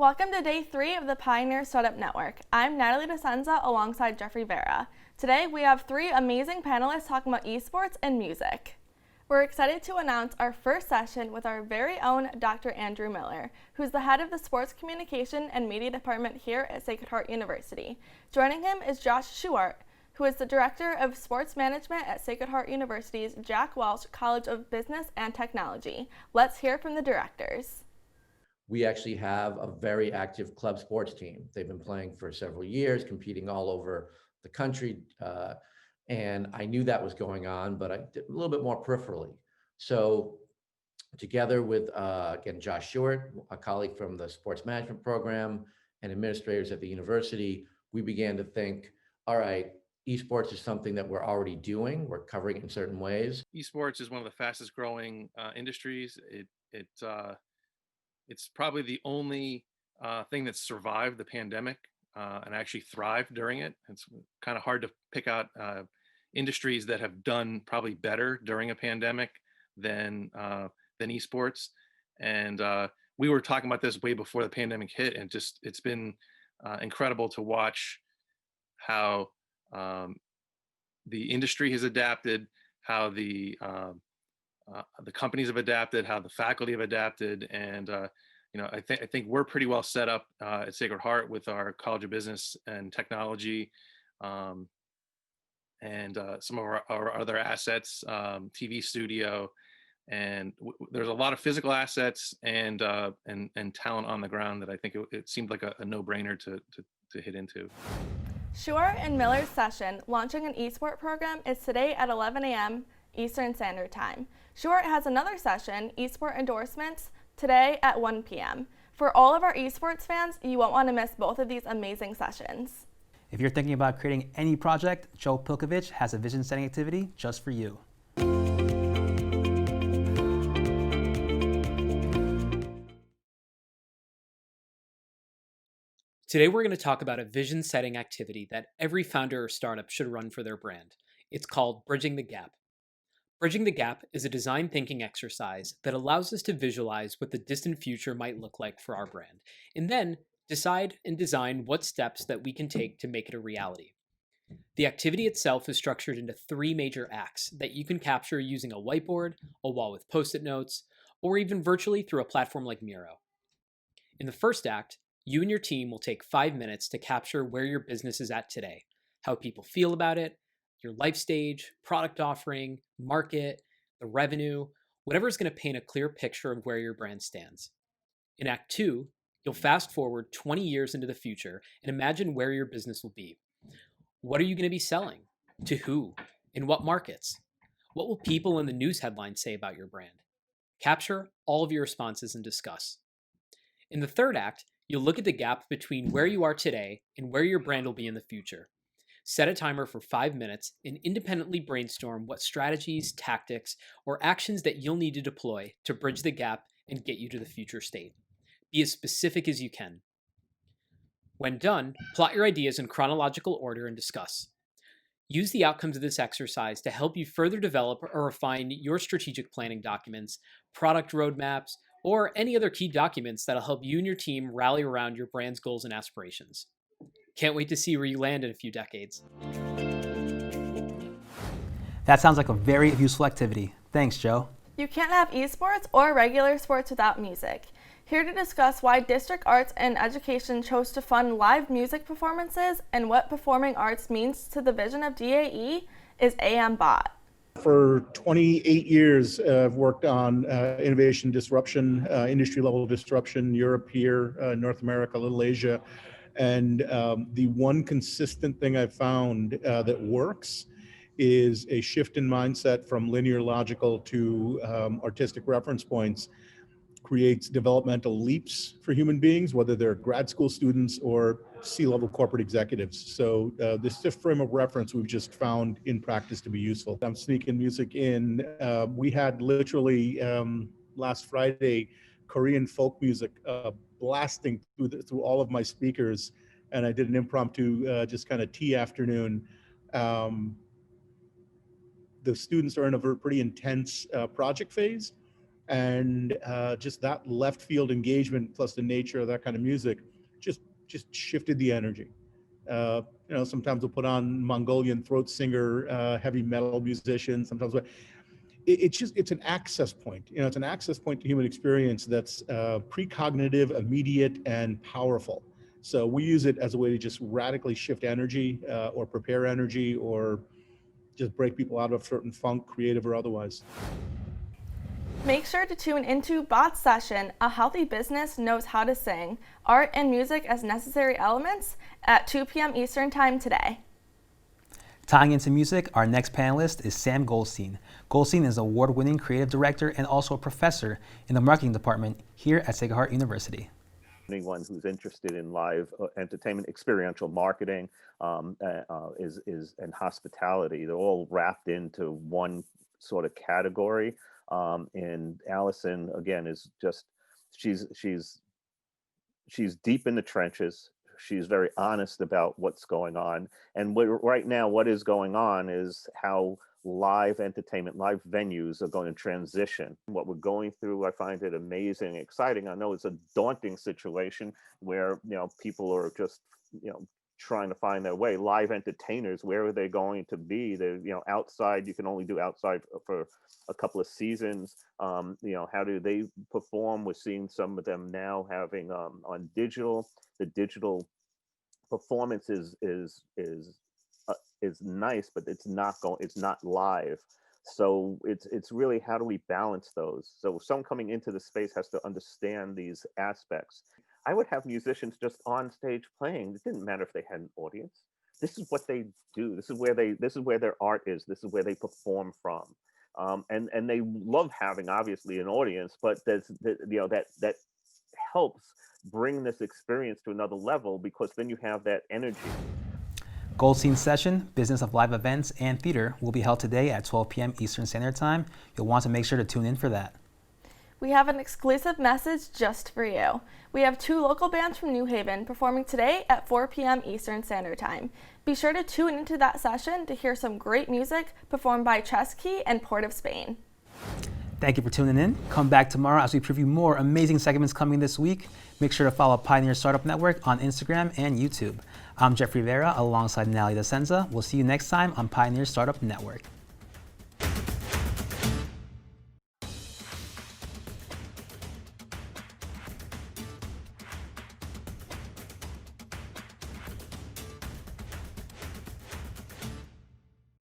Welcome to day 3 of the Pioneer Startup Network. I'm Natalie DeSenza alongside Jeffrey Vera. Today we have 3 amazing panelists talking about esports and music. We're excited to announce our first session with our very own Dr. Andrew Miller, who's the head of the Sports Communication and Media Department here at Sacred Heart University. Joining him is Josh Shuart, who is the Director of Sports Management at Sacred Heart University's Jack Welch College of Business and Technology. Let's hear from the directors. We actually have a very active club sports team. They've been playing for several years, competing all over the country. And I knew that was going on, but I did a little bit more peripherally. So together with, again, Josh Shuart, a colleague from the sports management program and administrators at the university, we began to think, all right, esports is something that we're already doing. We're covering it in certain ways. Esports is one of the fastest growing industries. It's probably the only thing that survived the pandemic and actually thrived during it. It's kind of hard to pick out industries that have done probably better during a pandemic than esports. And we were talking about this way before the pandemic hit, and it's been incredible to watch how the industry has adapted, how the companies have adapted, how the faculty have adapted, and I think we're pretty well set up at Sacred Heart with our College of Business and Technology, and some of our other assets, TV studio, and there's a lot of physical assets and talent on the ground that I think it seemed like a no-brainer to hit into. Shuart and Miller's session, launching an eSport program, is today at 11 a.m. Eastern Standard Time. Shuart has another session, eSport Endorsements, today at 1 p.m. For all of our esports fans, you won't want to miss both of these amazing sessions. If you're thinking about creating any project, Joe Pilkovich has a vision setting activity just for you. Today we're going to talk about a vision setting activity that every founder or startup should run for their brand. It's called Bridging the Gap. Bridging the Gap is a design thinking exercise that allows us to visualize what the distant future might look like for our brand, and then decide and design what steps that we can take to make it a reality. The activity itself is structured into 3 major acts that you can capture using a whiteboard, a wall with post-it notes, or even virtually through a platform like Miro. In the first act, you and your team will take 5 minutes to capture where your business is at today, how people feel about it, your life stage, product offering, market, the revenue, whatever is going to paint a clear picture of where your brand stands. In Act 2, you'll fast forward 20 years into the future and imagine where your business will be. What are you going to be selling? To who? In what markets? What will people in the news headlines say about your brand? Capture all of your responses and discuss. In the third act, you'll look at the gap between where you are today and where your brand will be in the future. Set a timer for 5 minutes and independently brainstorm what strategies, tactics, or actions that you'll need to deploy to bridge the gap and get you to the future state. Be as specific as you can. When done, plot your ideas in chronological order and discuss. Use the outcomes of this exercise to help you further develop or refine your strategic planning documents, product roadmaps, or any other key documents that'll help you and your team rally around your brand's goals and aspirations. Can't wait to see where you land in a few decades. That sounds like a very useful activity. Thanks, Joe. You can't have esports or regular sports without music. Here to discuss why District Arts and Education chose to fund live music performances and what performing arts means to the vision of DAE is A.M. Bhatt. For 28 years, I've worked on innovation disruption, industry level disruption, Europe here, North America, little Asia. And the one consistent thing I've found that works is a shift in mindset from linear logical to artistic reference points creates developmental leaps for human beings, whether they're grad school students or C-level corporate executives. So this shift frame of reference we've just found in practice to be useful. I'm sneaking music in. We had literally last Friday Korean folk music blasting through all of my speakers, and I did an impromptu just kind of tea afternoon. The students are in a pretty intense project phase, And just that left field engagement plus the nature of that kind of music just shifted the energy. Sometimes we'll put on Mongolian throat singer, heavy metal musician, sometimes it's an access point. It's an access point to human experience that's precognitive, immediate, and powerful. So we use it as a way to just radically shift energy or prepare energy or just break people out of certain funk, creative or otherwise. Make sure to tune into Bhatt's session, A Healthy Business Knows How to Sing, Art and Music as Necessary Elements, at 2 p.m. Eastern Time today. Tying into music, our next panelist is Sam Goldstein. Goldstein is an award-winning creative director and also a professor in the marketing department here at Sacred Heart University. Anyone who's interested in live entertainment, experiential marketing, and hospitality, they're all wrapped into one sort of category. And Allison, again, is just, she's deep in the trenches. She's very honest about what's going on. And right now, what is going on is how live entertainment, live venues are going to transition. What we're going through, I find it amazing, exciting. I know it's a daunting situation where, people are just, trying to find their way. Live entertainers, where are they going to be? They're, outside, you can only do outside for a couple of seasons. How do they perform? We're seeing some of them now having on digital. The digital performance is nice, but it's not live. So it's really, how do we balance those? So someone coming into the space has to understand these aspects. I would have musicians just on stage playing. It didn't matter if they had an audience. This is what they do. This is where their art is. This is where they perform from. And they love having, obviously, an audience, but that helps bring this experience to another level, because then you have that energy. Goldstein's session, Business of Live Events and Theater, will be held today at 12 p.m. Eastern Standard Time. You'll want to make sure to tune in for that. We have an exclusive message just for you. We have 2 local bands from New Haven performing today at 4 p.m. Eastern Standard Time. Be sure to tune into that session to hear some great music performed by Chesky and Port of Spain. Thank you for tuning in. Come back tomorrow as we preview more amazing segments coming this week. Make sure to follow Pioneer Startup Network on Instagram and YouTube. I'm Jeffrey Vera alongside Natalie DeSenza. We'll see you next time on Pioneer Startup Network.